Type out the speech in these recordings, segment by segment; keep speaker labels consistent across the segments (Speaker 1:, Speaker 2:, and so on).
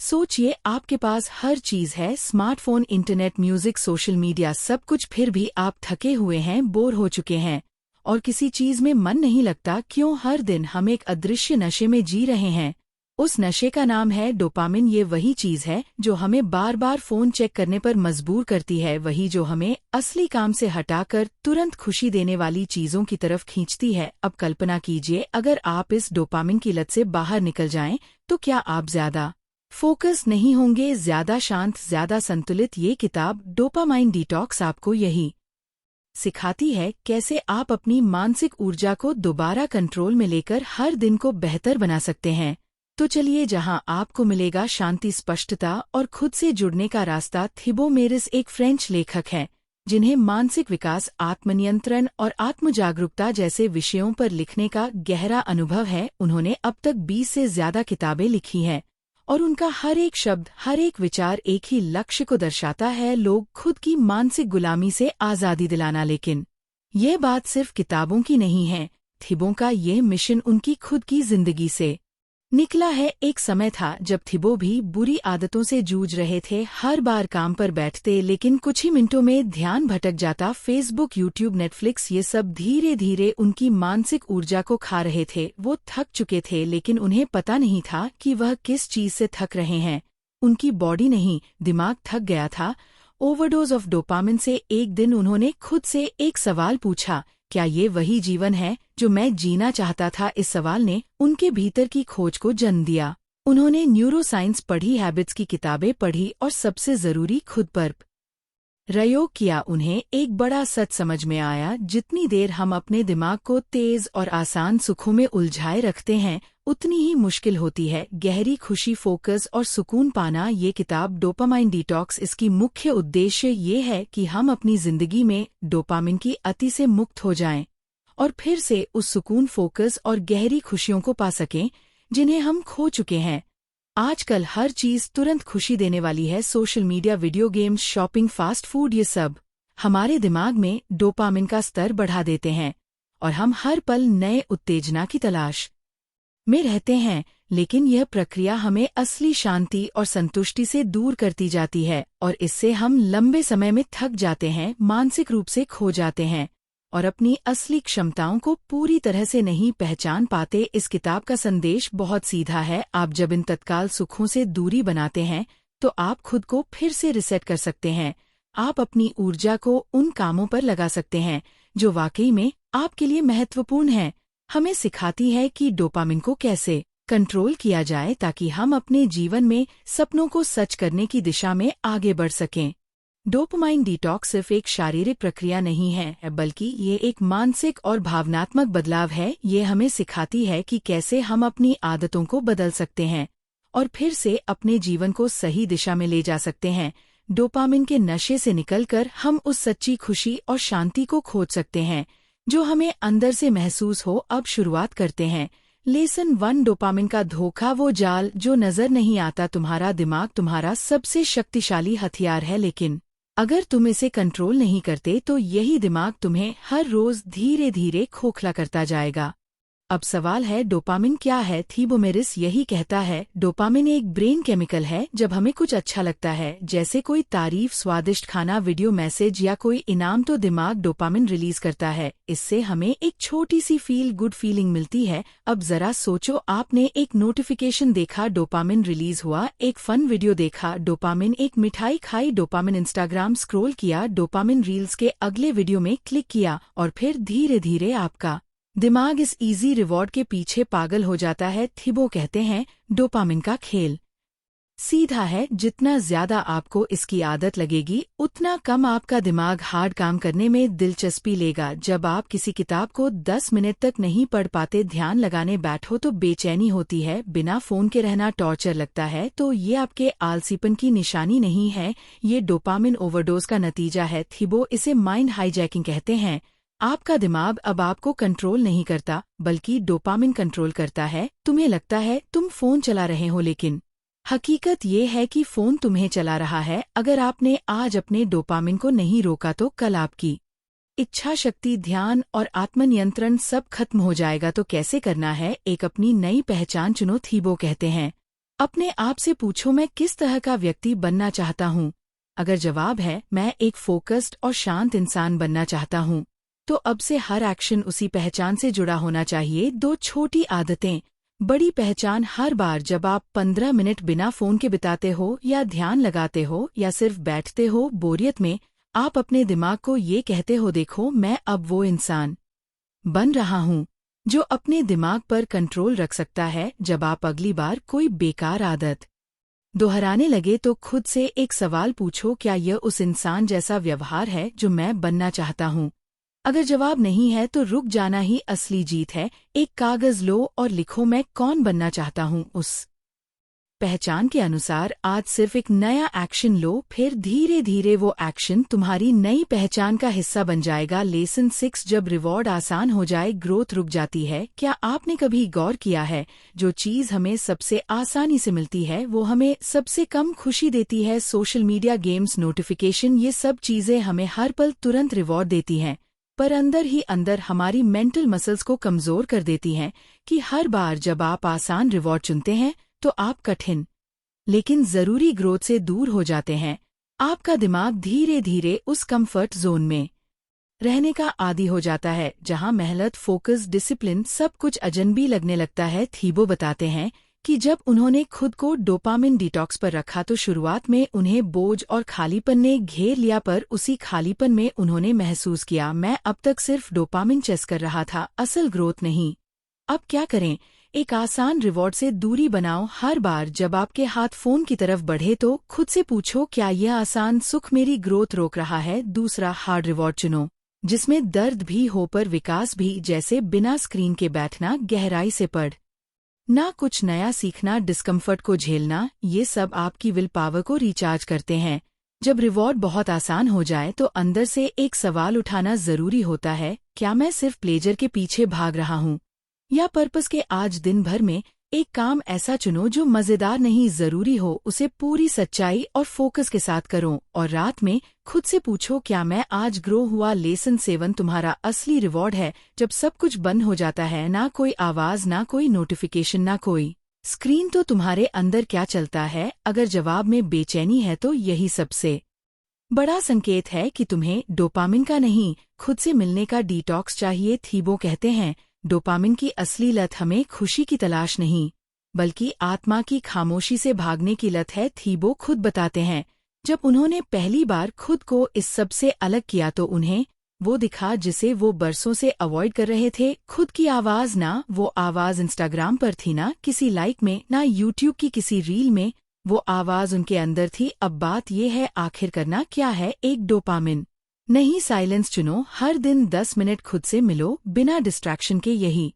Speaker 1: सोचिए, आपके पास हर चीज है, smartphone, internet, music, social media, सब कुछ, फिर भी आप थके हुए हैं, बोर हो चुके हैं और किसी चीज में मन नहीं लगता। क्यों? हर दिन हम एक अदृश्य नशे में जी रहे हैं। उस नशे का नाम है डोपामिन। ये वही चीज है जो हमें बार बार फोन चेक करने पर मजबूर करती है, वही जो हमें असली काम से हटाकर तुरंत खुशी देने वाली चीजों की तरफ खींचती है। अब कल्पना कीजिए, अगर आप इस डोपामिन की लत से बाहर निकल जाएं, तो क्या आप ज्यादा फोकस नहीं होंगे, ज्यादा शांत, ज्यादा संतुलित? ये किताब डोपामाइन डिटॉक्स आपको यही सिखाती है, कैसे आप अपनी मानसिक ऊर्जा को दोबारा कंट्रोल में लेकर हर दिन को बेहतर बना सकते हैं। तो चलिए, जहां आपको मिलेगा शांति, स्पष्टता और खुद से जुड़ने का रास्ता। थिबो मेरिस एक फ्रेंच लेखक हैं जिन्हें मानसिक विकास, आत्मनियंत्रण और आत्मजागरूकता जैसे विषयों पर लिखने का गहरा अनुभव है। उन्होंने अब तक 20 से ज्यादा किताबें लिखी हैं और उनका हर एक शब्द, हर एक विचार एक ही लक्ष्य को दर्शाता है, लोग खुद की मानसिक गुलामी से आजादी दिलाना। लेकिन ये बात सिर्फ किताबों की नहीं है। थिबो का यह मिशन उनकी खुद की जिंदगी से निकला है। एक समय था जब थिबो भी बुरी आदतों से जूझ रहे थे। हर बार काम पर बैठते, लेकिन कुछ ही मिनटों में ध्यान भटक जाता। फेसबुक, यूट्यूब, नेटफ्लिक्स, ये सब धीरे धीरे उनकी मानसिक ऊर्जा को खा रहे थे। वो थक चुके थे, लेकिन उन्हें पता नहीं था कि वह किस चीज से थक रहे हैं। उनकी बॉडी नहीं, दिमाग थक गया था। ओवरडोज ऑफ डोपामिन से एक दिन उन्होंने खुद से एक सवाल पूछा, क्या ये वही जीवन है जो मैं जीना चाहता था? इस सवाल ने उनके भीतर की खोज को जन्म दिया। उन्होंने न्यूरोसाइंस पढ़ी, हैबिट्स की किताबें पढ़ी और सबसे जरूरी, खुद पर प्रयोग किया। उन्हें एक बड़ा सच समझ में आया, जितनी देर हम अपने दिमाग को तेज और आसान सुखों में उलझाए रखते हैं, उतनी ही मुश्किल होती है गहरी खुशी, फोकस और सुकून पाना। ये किताब डोपामाइन डिटॉक्स, इसकी मुख्य उद्देश्य ये है कि हम अपनी जिंदगी में डोपामिन की अति से मुक्त हो जाएं और फिर से उस सुकून, फोकस और गहरी खुशियों को पा सकें जिन्हें हम खो चुके हैं। आजकल हर चीज तुरंत खुशी देने वाली है। Social media, video games, shopping, fast food, ये सब हमारे दिमाग में डोपामिन का स्तर बढ़ा देते हैं और हम हर पल नए उत्तेजना की तलाश में रहते हैं। लेकिन यह प्रक्रिया हमें असली शांति और संतुष्टि से दूर करती जाती है और इससे हम लंबे समय में थक जाते हैं, मानसिक रूप से खो जाते हैं और अपनी असली क्षमताओं को पूरी तरह से नहीं पहचान पाते। इस किताब का संदेश बहुत सीधा है। आप जब इन तत्काल सुखों से दूरी बनाते हैं, तो आप खुद को फिर से रिसेट कर सकते हैं। आप अपनी ऊर्जा को उन कामों पर लगा सकते हैं जो वाकई में आपके लिए महत्वपूर्ण हैं। हमें सिखाती है कि डोपामिन को कैसे कंट्रोल किया जाए ताकि हम अपने जीवन में सपनों को सच करने की दिशा में आगे बढ़ सकें। डोपामाइन डिटॉक्स सिर्फ एक शारीरिक प्रक्रिया नहीं है, बल्कि ये एक मानसिक और भावनात्मक बदलाव है। ये हमें सिखाती है कि कैसे हम अपनी आदतों को बदल सकते हैं और फिर से अपने जीवन को सही दिशा में ले जा सकते हैं। डोपामिन के नशे से निकलकर हम उस सच्ची खुशी और शांति को खोज सकते हैं जो हमें अंदर से महसूस हो। अब शुरुआत करते हैं। लेसन 1, डोपामिन का धोखा, वो जाल जो नजर नहीं आता। तुम्हारा दिमाग तुम्हारा सबसे शक्तिशाली हथियार है, लेकिन अगर तुम इसे कंट्रोल नहीं करते तो यही दिमाग तुम्हें हर रोज धीरे धीरे खोखला करता जाएगा। अब सवाल है, डोपामिन क्या है? थिबो मेरिस यही कहता है, डोपामिन एक ब्रेन केमिकल है। जब हमें कुछ अच्छा लगता है, जैसे कोई तारीफ, स्वादिष्ट खाना, वीडियो मैसेज या कोई इनाम, तो दिमाग डोपामिन रिलीज करता है। इससे हमें एक छोटी सी फील गुड फीलिंग मिलती है। अब जरा सोचो, आपने एक नोटिफिकेशन देखा, डोपामिन रिलीज हुआ। एक फन वीडियो देखा, डोपामिन। एक मिठाई खाई, डोपामिन। इंस्टाग्राम स्क्रॉल किया, डोपामिन। रील्स के अगले वीडियो में क्लिक किया और फिर धीरे धीरे आपका दिमाग इस इजी रिवॉर्ड के पीछे पागल हो जाता है। थिबो कहते हैं, डोपामिन का खेल सीधा है। जितना ज्यादा आपको इसकी आदत लगेगी, उतना कम आपका दिमाग हार्ड काम करने में दिलचस्पी लेगा। जब आप किसी किताब को 10 मिनट तक नहीं पढ़ पाते, ध्यान लगाने बैठो तो बेचैनी होती है, बिना फोन के रहना टॉर्चर लगता है, तो ये आपके आलसीपन की निशानी नहीं है, ये डोपामिन ओवरडोज का नतीजा है। थिबो इसे माइंड हाईजैकिंग कहते हैं। आपका दिमाग अब आपको कंट्रोल नहीं करता, बल्कि डोपामिन कंट्रोल करता है। तुम्हें लगता है तुम फोन चला रहे हो, लेकिन हकीकत ये है कि फोन तुम्हें चला रहा है। अगर आपने आज अपने डोपामिन को नहीं रोका, तो कल आपकी इच्छा शक्ति, ध्यान और आत्मनियंत्रण सब खत्म हो जाएगा। तो कैसे करना है? एक अपनी नई पहचान चुनो। थिबो कहते हैं, अपने आप से पूछो, मैं किस तरह का व्यक्ति बनना चाहता हूँ। अगर जवाब है मैं एक फोकस्ड और शांत इंसान बनना चाहता हूँ, तो अब से हर एक्शन उसी पहचान से जुड़ा होना चाहिए। 2 छोटी आदतें, बड़ी पहचान। हर बार जब आप 15 मिनट बिना फोन के बिताते हो या ध्यान लगाते हो या सिर्फ बैठते हो बोरियत में, आप अपने दिमाग को ये कहते हो, देखो मैं अब वो इंसान बन रहा हूँ जो अपने दिमाग पर कंट्रोल रख सकता है। जब आप अगली बार कोई बेकार आदत दोहराने लगे तो खुद से एक सवाल पूछो, क्या यह उस इंसान जैसा व्यवहार है जो मैं बनना चाहता हूँ। अगर जवाब नहीं है तो रुक जाना ही असली जीत है। एक कागज लो और लिखो, मैं कौन बनना चाहता हूँ उस पहचान के अनुसार। आज सिर्फ एक नया एक्शन लो, फिर धीरे धीरे वो एक्शन तुम्हारी नई पहचान का हिस्सा बन जाएगा। लेसन 6, जब रिवॉर्ड आसान हो जाए ग्रोथ रुक जाती है। क्या आपने कभी गौर किया है, जो चीज हमें सबसे आसानी से मिलती है वो हमें सबसे कम खुशी देती है। सोशल मीडिया, गेम्स, नोटिफिकेशन, ये सब चीजें हमें हर पल तुरंत रिवॉर्ड देती हैं, पर अंदर ही अंदर हमारी मेंटल मसल्स को कमजोर कर देती हैं कि हर बार जब आप आसान रिवॉर्ड चुनते हैं तो आप कठिन लेकिन जरूरी ग्रोथ से दूर हो जाते हैं। आपका दिमाग धीरे धीरे उस कंफर्ट जोन में रहने का आदी हो जाता है जहां मेहनत, फोकस, डिसिप्लिन सब कुछ अजनबी लगने लगता है। थीबो बताते हैं कि जब उन्होंने खुद को डोपामिन डिटॉक्स पर रखा तो शुरुआत में उन्हें बोझ और खालीपन ने घेर लिया, पर उसी खालीपन में उन्होंने महसूस किया, मैं अब तक सिर्फ डोपामिन चेस कर रहा था, असल ग्रोथ नहीं। अब क्या करें? एक आसान रिवॉर्ड से दूरी बनाओ। हर बार जब आपके हाथ फोन की तरफ बढ़े तो खुद से पूछो, क्या यह आसान सुख मेरी ग्रोथ रोक रहा है। दूसरा, हार्ड रिवॉर्ड चुनो जिसमें दर्द भी हो पर विकास भी, जैसे बिना स्क्रीन के बैठना, गहराई से पढ़ ना, कुछ नया सीखना, डिस्कम्फर्ट को झेलना। ये सब आपकी विल पावर को रिचार्ज करते हैं। जब रिवॉर्ड बहुत आसान हो जाए तो अंदर से एक सवाल उठाना जरूरी होता है, क्या मैं सिर्फ प्लेजर के पीछे भाग रहा हूँ या पर्पस के। आज दिन भर में एक काम ऐसा चुनो जो मजेदार नहीं जरूरी हो, उसे पूरी सच्चाई और फोकस के साथ करो। और रात में खुद से पूछो, क्या मैं आज ग्रो हुआ। लेसन 7, तुम्हारा असली रिवॉर्ड है जब सब कुछ बंद हो जाता है, ना कोई आवाज, ना कोई नोटिफिकेशन, ना कोई स्क्रीन, तो तुम्हारे अंदर क्या चलता है। अगर जवाब में बेचैनी है तो यही सबसे बड़ा संकेत है कि तुम्हें डोपामिन का नहीं, खुद से मिलने का डिटॉक्स चाहिए। थीबो कहते हैं, डोपामिन की असली लत हमें खुशी की तलाश नहीं बल्कि आत्मा की खामोशी से भागने की लत है। थीबो खुद बताते हैं, जब उन्होंने पहली बार खुद को इस सब से अलग किया तो उन्हें वो दिखा जिसे वो बरसों से अवॉइड कर रहे थे। खुद की आवाज, ना वो आवाज इंस्टाग्राम पर थी, ना किसी लाइक में, ना यूट्यूब की किसी रील में, वो आवाज उनके अंदर थी। अब बात ये है, आखिर करना क्या है। एक डोपामिन नहीं, साइलेंस चुनो। हर दिन 10 मिनट खुद से मिलो बिना डिस्ट्रैक्शन के। यही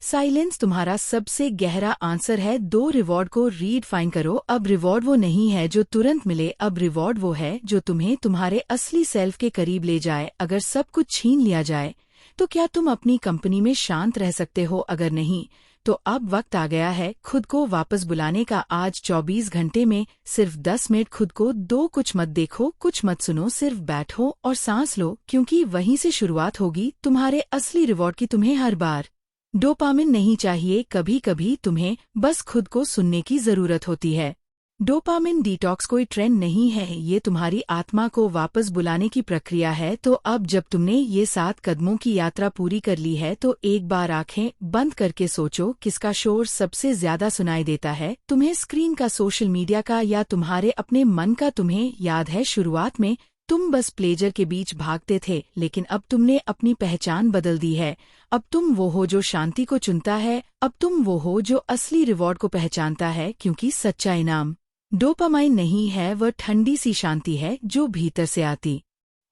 Speaker 1: साइलेंस तुम्हारा सबसे गहरा आंसर है। 2 रिवॉर्ड को रीडिफाइन करो। अब रिवॉर्ड वो नहीं है जो तुरंत मिले, अब रिवॉर्ड वो है जो तुम्हें तुम्हारे असली सेल्फ के करीब ले जाए। अगर सब कुछ छीन लिया जाए तो क्या तुम अपनी कंपनी में शांत रह सकते हो? अगर नहीं तो अब वक्त आ गया है खुद को वापस बुलाने का। आज 24 घंटे में सिर्फ 10 मिनट खुद को दो। कुछ मत देखो, कुछ मत सुनो, सिर्फ बैठो और सांस लो, क्योंकि वहीं से शुरुआत होगी तुम्हारे असली रिवॉर्ड की। तुम्हें हर बार डोपामिन नहीं चाहिए, कभी कभी तुम्हें बस खुद को सुनने की जरूरत होती है। डोपामिन डिटॉक्स कोई ट्रेंड नहीं है, ये तुम्हारी आत्मा को वापस बुलाने की प्रक्रिया है। तो अब जब तुमने ये 7 कदमों की यात्रा पूरी कर ली है तो एक बार आंखें बंद करके सोचो, किसका शोर सबसे ज्यादा सुनाई देता है? तुम्हें स्क्रीन का, सोशल मीडिया का, या तुम्हारे अपने मन का? तुम्हें याद है शुरुआत में तुम बस प्लेजर के बीच भागते थे, लेकिन अब तुमने अपनी पहचान बदल दी है। अब तुम वो हो जो शांति को चुनता है, अब तुम वो हो जो असली रिवॉर्ड को पहचानता है, क्योंकि सच्चा इनाम डोपामाइन नहीं है, वह ठंडी सी शांति है जो भीतर से आती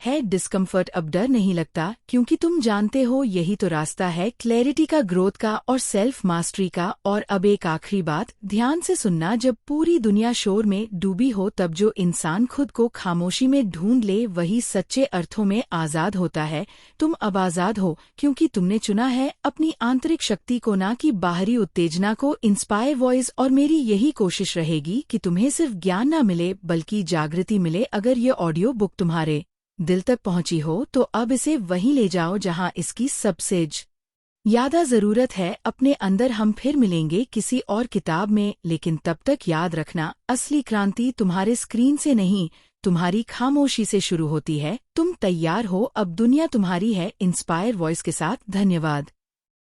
Speaker 1: है। डिस्कम्फर्ट अब डर नहीं लगता, क्योंकि तुम जानते हो यही तो रास्ता है क्लैरिटी का, ग्रोथ का और सेल्फ मास्टरी का। और अब एक आखिरी बात, ध्यान से सुनना। जब पूरी दुनिया शोर में डूबी हो तब जो इंसान खुद को खामोशी में ढूंढ ले वही सच्चे अर्थों में आजाद होता है। तुम अब आजाद हो क्योंकि तुमने चुना है अपनी आंतरिक शक्ति को, ना कि बाहरी उत्तेजना को। इंस्पायर वॉइस और मेरी यही कोशिश रहेगी कि तुम्हें सिर्फ ज्ञान ना मिले बल्कि जागृति मिले। अगर ये ऑडियो बुक तुम्हारे दिल तक पहुंची हो तो अब इसे वहीं ले जाओ जहां इसकी सबसेज यादा ज़रूरत है अपने अंदर। हम फिर मिलेंगे किसी और किताब में, लेकिन तब तक याद रखना, असली क्रांति तुम्हारे स्क्रीन से नहीं, तुम्हारी खामोशी से शुरू होती है। तुम तैयार हो? अब दुनिया तुम्हारी है। इंस्पायर वॉइस के साथ धन्यवाद।